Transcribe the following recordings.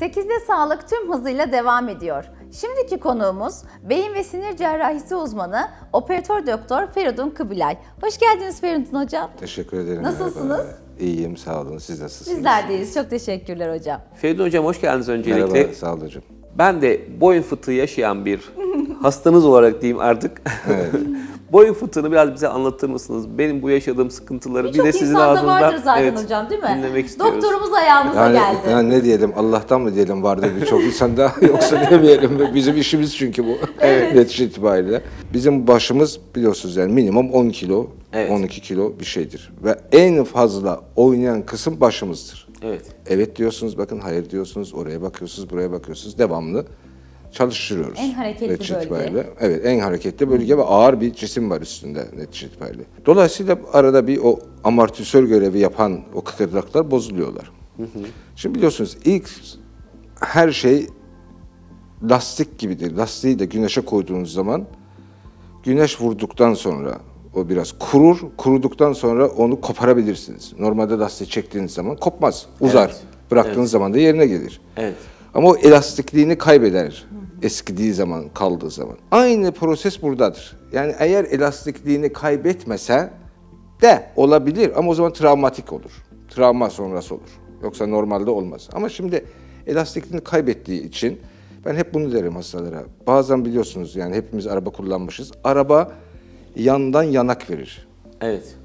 8'de sağlık tüm hızıyla devam ediyor. Şimdiki konuğumuz beyin ve sinir cerrahisi uzmanı operatör doktor Feridun Kıbilay. Hoş geldiniz Feridun hocam. Teşekkür ederim. Nasılsınız? Merhaba. İyiyim, sağ olun. Siz nasılsınız? Bizler deyiz. Çok teşekkürler hocam. Feridun hocam hoş geldiniz öncelikle. Merhaba, sağ olun hocam. Ben de boyun fıtığı yaşayan bir hastanız olarak diyeyim artık. Evet. Boyun fıtığını biraz bize anlatır mısınız? Benim bu yaşadığım sıkıntıları bir de sizin insanda ağzınızdan vardır zaten hocam, değil mi? dinlemek istiyoruz. Doktorumuz ayağımıza geldi. Yani ne diyelim, Allah'tan mı diyelim vardır birçok insanda yoksa demeyelim. Bizim işimiz çünkü bu. Evet. Netice itibariyle. Bizim başımız biliyorsunuz yani minimum 10 kilo, Evet. 12 kilo bir şeydir. Ve en fazla oynayan kısım başımızdır. Evet. Evet diyorsunuz, bakın hayır diyorsunuz, oraya bakıyorsunuz, buraya bakıyorsunuz, devamlı çalıştırıyoruz. En hareketli netice bölge. itibariyle. Evet, en hareketli bölge ve ağır bir cisim var üstünde netice itibariyle. Dolayısıyla arada bir o amortisör görevi yapan o kıkırdaklar bozuluyorlar. Şimdi biliyorsunuz ilk her şey lastik gibidir. Lastiği de güneşe koyduğunuz zaman güneş vurduktan sonra o biraz kurur. Kuruduktan sonra onu koparabilirsiniz. Normalde lastiği çektiğiniz zaman kopmaz, uzar. Evet. Bıraktığınız zaman da yerine gelir. Evet. Ama o elastikliğini kaybeder eskidiği zaman, kaldığı zaman. Aynı proses buradadır. Yani eğer elastikliğini kaybetmese de olabilir ama o zaman travmatik olur. Travma sonrası olur. Yoksa normalde olmaz. Ama şimdi elastikliğini kaybettiği için ben hep bunu derim hastalara. Bazen biliyorsunuz yani hepimiz araba kullanmışız. Araba yandan yanak verir. Evet.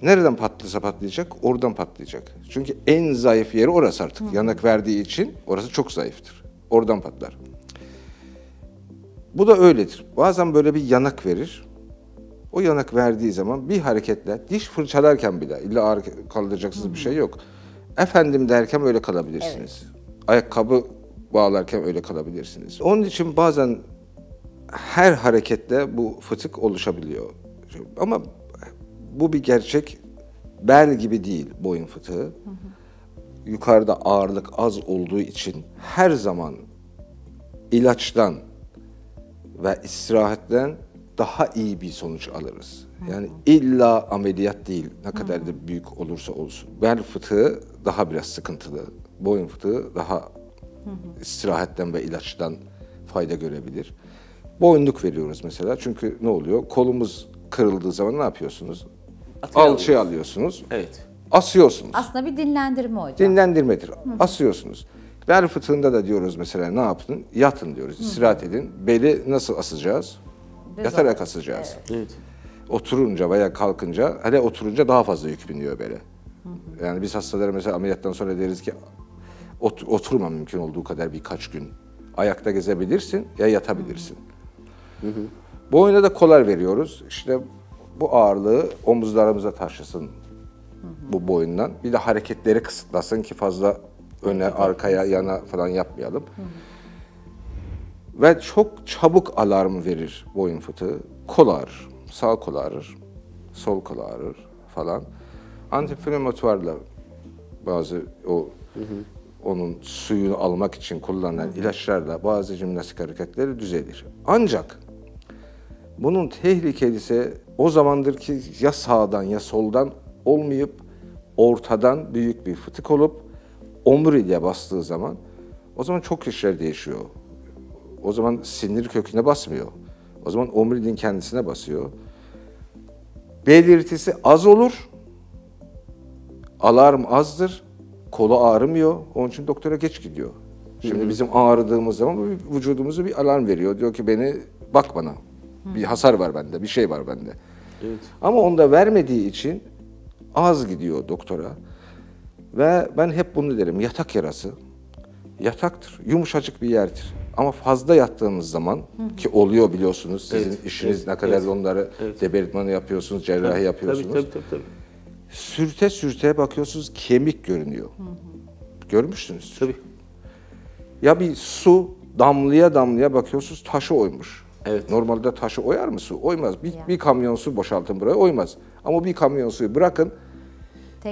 Nereden patlasa patlayacak? Oradan patlayacak. Çünkü en zayıf yeri orası artık. Yanak verdiği için orası çok zayıftır. Oradan patlar. Bu da öyledir. Bazen böyle bir yanak verir. O yanak verdiği zaman bir hareketle, diş fırçalarken bile, illa ağır kaldıracaksınız bir şey yok. Efendim derken öyle kalabilirsiniz. Ayakkabı bağlarken öyle kalabilirsiniz. Onun için bazen her harekette bu fıtık oluşabiliyor. Ama bu bir gerçek. Bel gibi değil boyun fıtığı. Yukarıda ağırlık az olduğu için her zaman ilaçtan ve istirahatten daha iyi bir sonuç alırız. Yani illa ameliyat değil, ne kadar da büyük olursa olsun. Bel fıtığı daha biraz sıkıntılı. Boyun fıtığı daha istirahatten ve ilaçtan fayda görebilir. Boyunluk veriyoruz mesela. Çünkü ne oluyor? Kolumuz kırıldığı zaman ne yapıyorsunuz? Alçıya alıyorsunuz. Evet. Asıyorsunuz. Aslında bir dinlendirme hocam. Dinlendirmedir. Asıyorsunuz. Bel fıtığında da diyoruz mesela ne yapın? Yatın diyoruz. İstirahat edin. Beli nasıl asacağız? Yatarak asacağız. Evet. Oturunca veya kalkınca, hele oturunca daha fazla yük biniyor bele. Yani biz hastalara mesela ameliyattan sonra deriz ki oturma mümkün olduğu kadar birkaç gün. Ayakta gezebilirsin ya yatabilirsin. Boyuna da kolar veriyoruz. İşte bu ağırlığı omuzlarımıza taşısın bu boyundan. Bir de hareketleri kısıtlasın ki fazla öne, arkaya, yana falan yapmayalım. Ve çok çabuk alarm verir boyun fıtığı. Kol ağrır, sağ kol ağrır, sol kol ağrır falan. Antiinflamatuarla bazı onun suyunu almak için kullanılan ilaçlarla bazı jimnastik hareketleri düzelir. Ancak bunun tehlikelisi o zamandır ki ya sağdan ya soldan olmayıp ortadan büyük bir fıtık olup omuriliğe bastığı zaman o zaman çok işler değişiyor. O zaman sinir köküne basmıyor. O zaman omuriliğin kendisine basıyor. Belirtisi az olur. Alarm azdır. Kolu ağrımıyor. Onun için doktora geç gidiyor. Şimdi bizim ağrıdığımız zaman vücudumuzu bir alarm veriyor. Diyor ki bak bana. Bir hasar var bende, bir şey var bende. Evet. Ama onu da vermediği için az gidiyor doktora. Ve ben hep bunu derim, yatak yarası yataktır, yumuşacık bir yerdir. Ama fazla yattığınız zaman ki oluyor biliyorsunuz, sizin işiniz ne kadar onları deberitmanı yapıyorsunuz, cerrahi yapıyorsunuz. Tabii. Sürte sürte bakıyorsunuz kemik görünüyor. Görmüşsünüz. Tabii. Ya bir su damlaya damlaya bakıyorsunuz taşı oymuş. Evet. Normalde taşı oyar mı su? Oymaz. Bir kamyon su boşaltın buraya oymaz. Ama bir kamyon suyu bırakın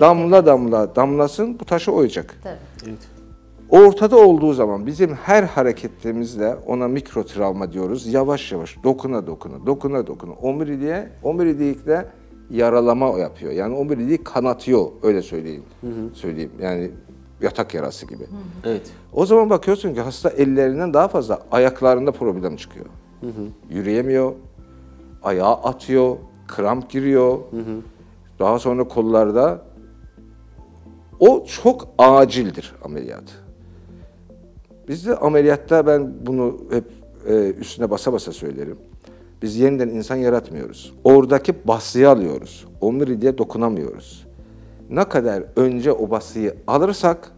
damla damla damlasın bu taşı oyacak. Tabii. Evet. Ortada olduğu zaman bizim her hareketimizle ona mikro travma diyoruz. Yavaş yavaş dokuna omuriliğe yaralama yapıyor. Yani omuriliği kanatıyor öyle söyleyeyim. Yani yatak yarası gibi. Evet. O zaman bakıyorsun ki hasta ellerinden daha fazla ayaklarında problem çıkıyor. Yürüyemiyor, ayağı atıyor, kramp giriyor. Daha sonra kollarda. O çok acildir ameliyat. Bizde ameliyatta ben bunu hep üstüne basa basa söylerim. Biz yeniden insan yaratmıyoruz. Oradaki basıyı alıyoruz. Omuriliğe dokunamıyoruz. Ne kadar önce o basıyı alırsak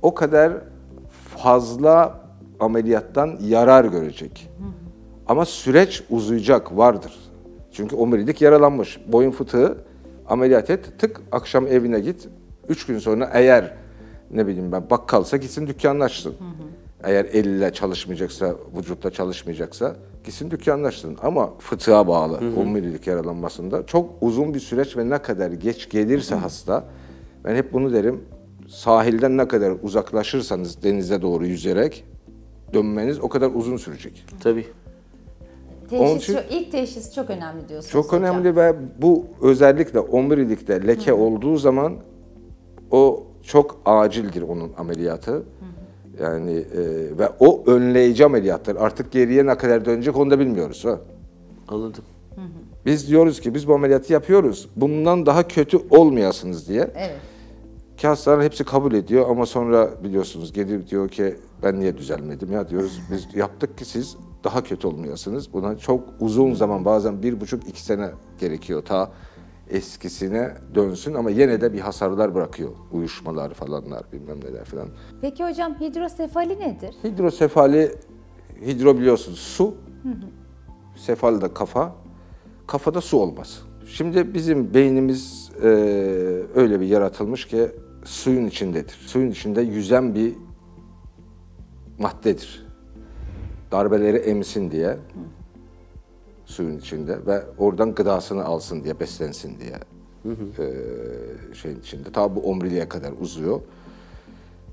o kadar fazla ameliyattan yarar görecek. Ama süreç uzayacak, vardır. Çünkü omurilik yaralanmış. Boyun fıtığı ameliyat et, tık akşam evine git. 3 gün sonra eğer ne bileyim ben bakkalsa gitsin dükkanını açsın. Eğer elle çalışmayacaksa, vücutta çalışmayacaksa gitsin dükkanını açsın. Ama fıtığa bağlı omurilik yaralanmasında çok uzun bir süreç ve ne kadar geç gelirse hasta, ben hep bunu derim, sahilden ne kadar uzaklaşırsanız denize doğru yüzerek dönmeniz o kadar uzun sürecek. Tabii. İlk teşhis çok önemli diyorsunuz Çok hocam. önemli ve bu özellikle omurilikte leke olduğu zaman o çok acildir onun ameliyatı. Yani ve o önleyici ameliyattır. Artık geriye ne kadar dönecek onu da bilmiyoruz. Ha? Anladım. Biz diyoruz ki biz bu ameliyatı yapıyoruz. Bundan daha kötü olmayasınız diye. Evet. Ki hastalar hepsi kabul ediyor ama sonra biliyorsunuz gelip diyor ki ben niye düzelmedim ya diyoruz. Biz yaptık ki siz daha kötü olmayasınız. Buna çok uzun zaman, bazen 1,5-2 sene gerekiyor ta eskisine dönsün ama yine de bir hasarlar bırakıyor. Uyuşmalar falanlar bilmem neler falan. Peki hocam hidrosefali nedir? Hidrosefali, hidro biliyorsunuz su, sefal da kafa, kafada su olmaz. Şimdi bizim beynimiz öyle bir yaratılmış ki suyun içindedir. Suyun içinde yüzen bir maddedir. Darbeleri emsin diye suyun içinde ve oradan gıdasını alsın diye, beslensin diye şeyin içinde. Ta bu omuriliğe kadar uzuyor.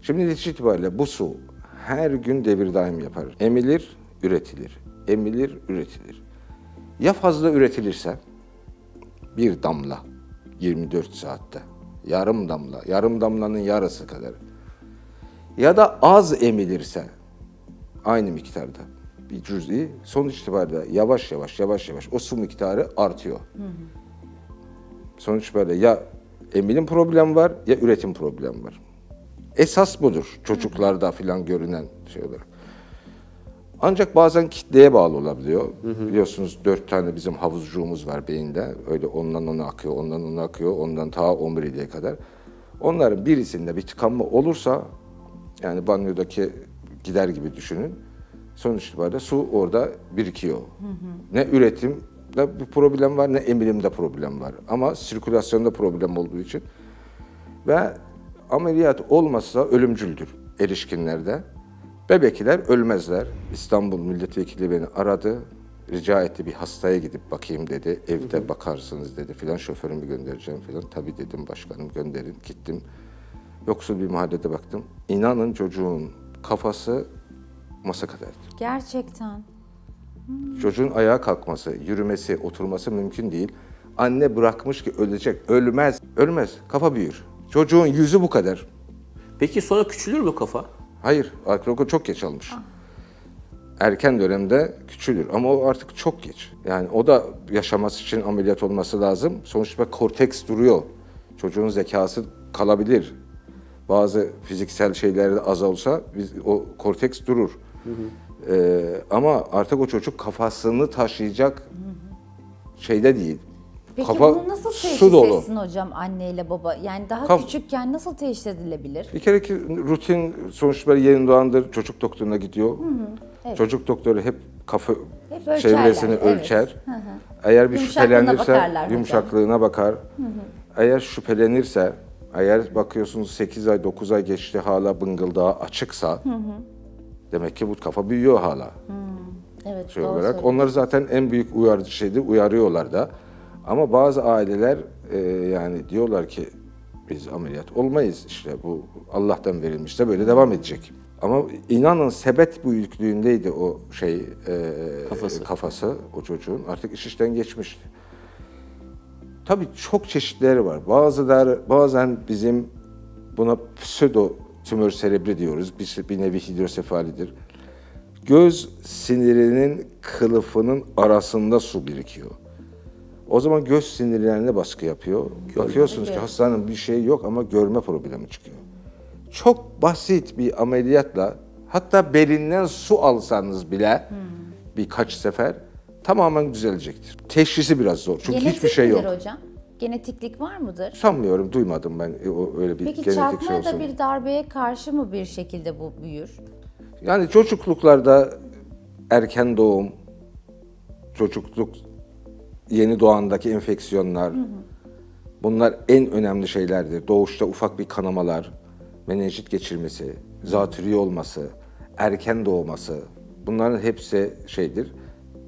Şimdi netice itibariyle bu su her gün devir daim yapar. Emilir, üretilir. Emilir, üretilir. Ya fazla üretilirse bir damla 24 saatte, yarım damla, yarım damlanın yarısı kadar. Ya da az emilirse aynı miktarda bir cüz'i sonuç itibariyle yavaş yavaş o su miktarı artıyor. Sonuç böyle ya emilim problem var ya üretim problem var. Esas budur çocuklarda filan görünen şey olarak. Ancak bazen kitleye bağlı olabiliyor. Biliyorsunuz 4 tane bizim havuzcuğumuz var beyinde. Öyle ondan ona akıyor, ondan ona akıyor, ondan ta omuriliğe kadar. Onların birisinde bir tıkanma olursa, yani banyodaki gider gibi düşünün. Sonuç itibariyle su orada birikiyor. Ne üretimde bir problem var ne emilimde problem var. Ama sirkülasyonda problem olduğu için. Ve ameliyat olmazsa ölümcüldür erişkinlerde. Bebekler ölmezler. İstanbul milletvekili beni aradı. Rica etti bir hastaya gidip bakayım dedi. Evde bakarsınız dedi filan. Şoförümü göndereceğim filan. Tabii dedim başkanım gönderin. Gittim. Yoksul bir mahallede baktım. İnanın çocuğun kafası masa kadardı. Gerçekten. Çocuğun ayağa kalkması, yürümesi, oturması mümkün değil. Anne bırakmış ki ölecek. Ölmez. Ölmez. Kafa büyür. Çocuğun yüzü bu kadar. Peki sonra küçülür mü kafa? Hayır. Arkeoloji çok geç almış. Erken dönemde küçülür ama o artık çok geç. Yani o da yaşaması için ameliyat olması lazım. Sonuçta korteks duruyor. Çocuğun zekası kalabilir. Bazı fiziksel şeylerde az olsa o korteks durur. Ama artık o çocuk kafasını taşıyacak şeyde değil. Peki Kafa bunu nasıl su teşhis dolu. etsin hocam anneyle baba? Yani daha küçükken nasıl teşhis edilebilir? Bir kere ki rutin sonuçta yeni doğandır. Çocuk doktoruna gidiyor. Evet. Çocuk doktoru hep kafa Hep ölçerler, çevresini evet. ölçer. Eğer bir Yumuşaklığına şüphelenirse bakarlar yumuşaklığına bakar. Eğer şüphelenirse, eğer bakıyorsunuz 8 ay 9 ay geçti hala bıngıldağı açıksa demek ki bu kafa büyüyor hala. Evet, Şey doğru olarak. söylüyorsun. Onlar zaten en büyük uyarıcı şeydi, uyarıyorlar da. Ama bazı aileler yani diyorlar ki biz ameliyat olmayız işte bu Allah'tan verilmişse böyle devam edecek. Ama inanın sebet büyüklüğündeydi o şey kafası o çocuğun artık iş işten geçmişti. Tabii çok çeşitleri var. Bazıları bazen bizim Buna pseudo tümör serebri diyoruz. Bir nevi hidrosefalidir. Göz sinirinin kılıfının arasında su birikiyor. O zaman göz sinirlerine baskı yapıyor. Bakıyorsunuz ki hastanın bir şeyi yok ama görme problemi çıkıyor. Çok basit bir ameliyatla, hatta belinden su alsanız bile birkaç sefer tamamen düzelecektir. Teşhisi biraz zor çünkü hiçbir şey yok. Genetik midir hocam? Genetiklik var mıdır? Sanmıyorum, duymadım ben öyle bir Peki genetik çarpma şey ya da olsun. bir darbeye karşı mı bir şekilde bu büyür? Yani çocukluklarda erken doğum, çocukluk, yeni doğandaki enfeksiyonlar, bunlar en önemli şeylerdir. Doğuşta ufak bir kanamalar, menenjit geçirmesi, zatürre olması, erken doğması, bunların hepsi şeydir.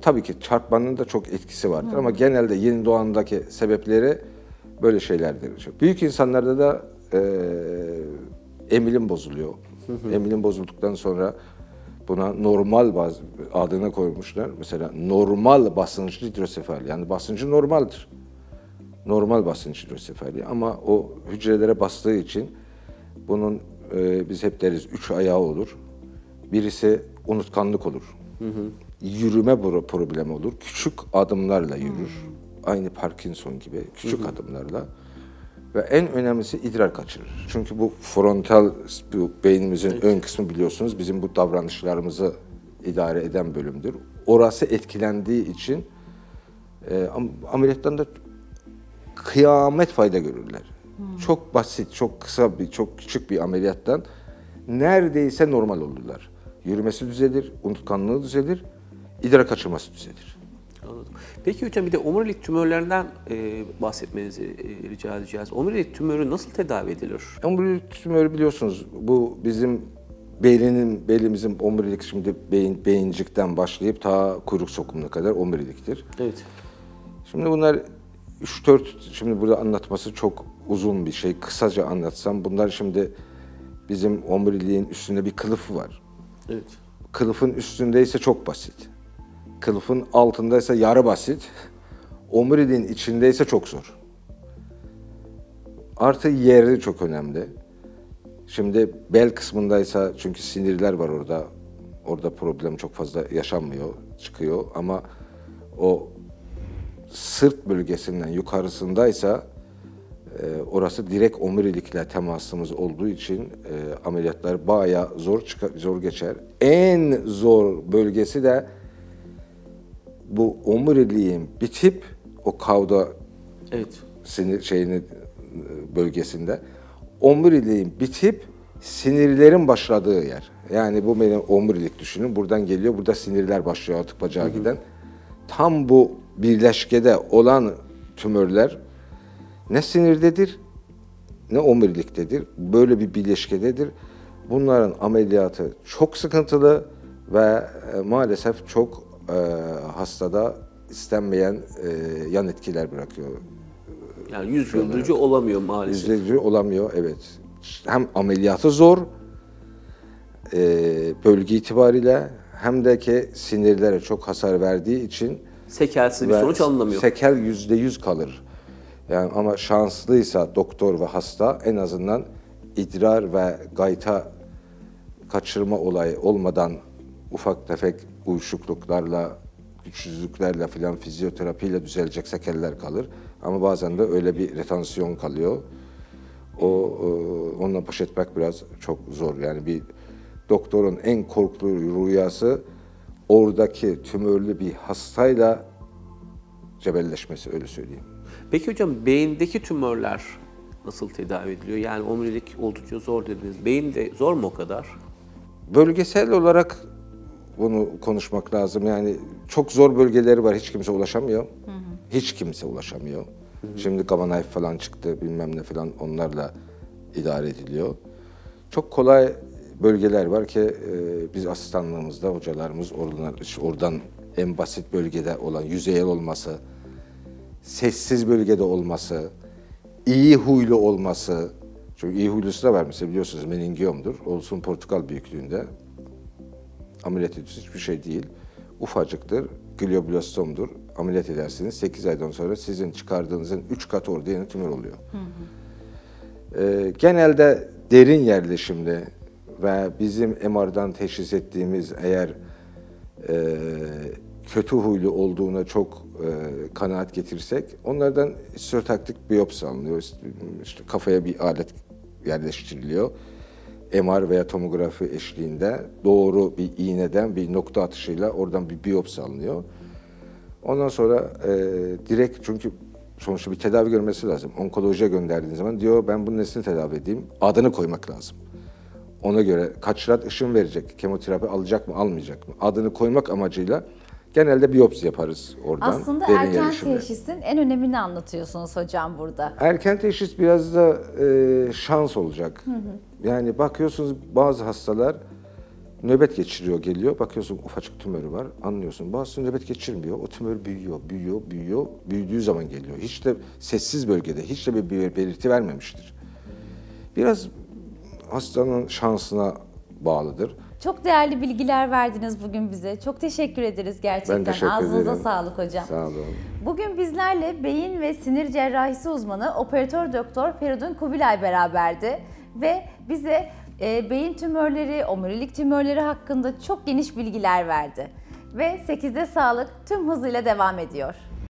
Tabii ki çarpmanın da çok etkisi vardır ama genelde yeni doğandaki sebepleri böyle şeylerdir. Büyük insanlarda da emilim bozuluyor. Emilim bozulduktan sonra buna normal adını koymuşlar. Mesela normal basınçlı hidrosefali. Yani basıncı normaldir. Normal basınçlı hidrosefali ama o hücrelere bastığı için bunun biz hep deriz 3 ayağı olur. Birisi unutkanlık olur. Yürüme problemi olur. Küçük adımlarla yürür. Aynı Parkinson gibi küçük adımlarla. Ve en önemlisi idrar kaçırır. Çünkü bu frontal, bu beynimizin ön kısmı biliyorsunuz bizim bu davranışlarımızı idare eden bölümdür. Orası etkilendiği için ameliyattan da kıyamet fayda görürler. Çok basit, çok kısa, çok küçük bir ameliyattan neredeyse normal olurlar. Yürümesi düzelir, unutkanlığı düzelir, idrar kaçırması düzelir. Anladım. Peki hocam bir de omurilik tümörlerinden bahsetmenizi rica edeceğiz. Omurilik tümörü nasıl tedavi edilir? Omurilik tümörü biliyorsunuz bu bizim belimizin omurilik şimdi beyincikten başlayıp ta kuyruk sokumuna kadar omuriliktir. Evet. Şimdi bunlar 3-4 şimdi burada anlatması çok uzun bir şey. Kısaca anlatsam bunlar şimdi bizim omuriliğin üstünde bir kılıf var. Evet. Kılıfın üstündeyse çok basit. Kılıfın altındaysa yarı basit. Omuriliğin içindeyse çok zor. Artı yeri çok önemli. Şimdi bel kısmındaysa çünkü sinirler var orada. Orada problem çok fazla yaşanmıyor, çıkıyor ama o sırt bölgesinden yukarısındaysa orası direkt omurilikle temasımız olduğu için ameliyatlar bayağı zor geçer. En zor bölgesi de bu omuriliğin bitip o kavda Evet. sinir bölgesinde omuriliğin bitip sinirlerin başladığı yer. Yani bu benim omurilik düşünün. Buradan geliyor. Burada sinirler başlıyor artık bacağa giden. Tam bu birleşkede olan tümörler ne sinirdedir ne omuriliktedir. Böyle bir birleşkededir. Bunların ameliyatı çok sıkıntılı ve maalesef çok hastada istenmeyen yan etkiler bırakıyor. Yani yüz güldürücü olamıyor maalesef. Yüz güldürücü olamıyor, evet. Hem ameliyatı zor, bölge itibariyle hem de ki sinirlere çok hasar verdiği için Sekelsiz bir sonuç alınamıyor. Sekel %100 kalır. Yani ama şanslıysa doktor ve hasta en azından idrar ve gayta kaçırma olayı olmadan ufak tefek uyuşukluklarla, güçsüzlüklerle filan fizyoterapiyle düzelecek sekeller kalır. Ama bazen de öyle bir retansiyon kalıyor. Onunla baş etmek biraz çok zor. Yani bir doktorun en korktuğu rüyası oradaki tümörlü bir hastayla cebelleşmesi, öyle söyleyeyim. Peki hocam beyindeki tümörler nasıl tedavi ediliyor? Yani omurilik oldukça zor dediniz. Beyin de zor mu o kadar? Bölgesel olarak bunu konuşmak lazım. Yani çok zor bölgeleri var. Hiç kimse ulaşamıyor. Hiç kimse ulaşamıyor. Şimdi Gamma Knife falan çıktı, bilmem ne falan, onlarla idare ediliyor. Çok kolay bölgeler var ki biz asistanlığımızda hocalarımız oradan en basit bölgede olan yüzeyel olması, sessiz bölgede olması, iyi huylu olması. Çünkü iyi huylusu da var mesela, biliyorsunuz meningiyomdur. Olsun portakal büyüklüğünde. Ameliyat ediyorsunuz, hiçbir şey değil. Ufacıktır, glioblastomdur. Ameliyat edersiniz. 8 aydan sonra sizin çıkardığınızın 3 katı orada yeni tümör oluyor. Genelde derin yerleşimli ve bizim MR'dan teşhis ettiğimiz eğer kötü huylu olduğuna çok kanaat getirsek onlardan histotaktik biyopsi alınıyor. İşte kafaya bir alet yerleştiriliyor. MR veya tomografi eşliğinde doğru bir iğneden bir nokta atışıyla oradan bir biyopsi alınıyor. Ondan sonra direkt çünkü sonuçta bir tedavi görmesi lazım. Onkolojiye gönderdiğiniz zaman diyor ben bunun nesini tedavi edeyim? Adını koymak lazım. Ona göre kaç rad ışın verecek, kemoterapi alacak mı, almayacak mı? Adını koymak amacıyla genelde biyopsi yaparız oradan. Aslında derin erken yerleşimle. teşhisin en önemini anlatıyorsunuz hocam burada. Erken teşhis biraz da şans olacak. Yani bakıyorsunuz bazı hastalar nöbet geçiriyor geliyor. Bakıyorsun ufacık tümörü var anlıyorsun. Bazısı nöbet geçirmiyor. O tümör büyüyor, büyüyor, büyüyor. Büyüdüğü zaman geliyor. Hiç de sessiz bölgede hiç de bir belirti vermemiştir. Biraz hastanın şansına bağlıdır. Çok değerli bilgiler verdiniz bugün bize. Çok teşekkür ederiz gerçekten. Ben teşekkür Ağzınıza ederim. sağlık hocam. Sağ olun. Bugün bizlerle beyin ve sinir cerrahisi uzmanı operatör doktor Feridun Kubilay beraberdi ve bize beyin tümörleri, omurilik tümörleri hakkında çok geniş bilgiler verdi. Ve 8'de sağlık tüm hızıyla devam ediyor.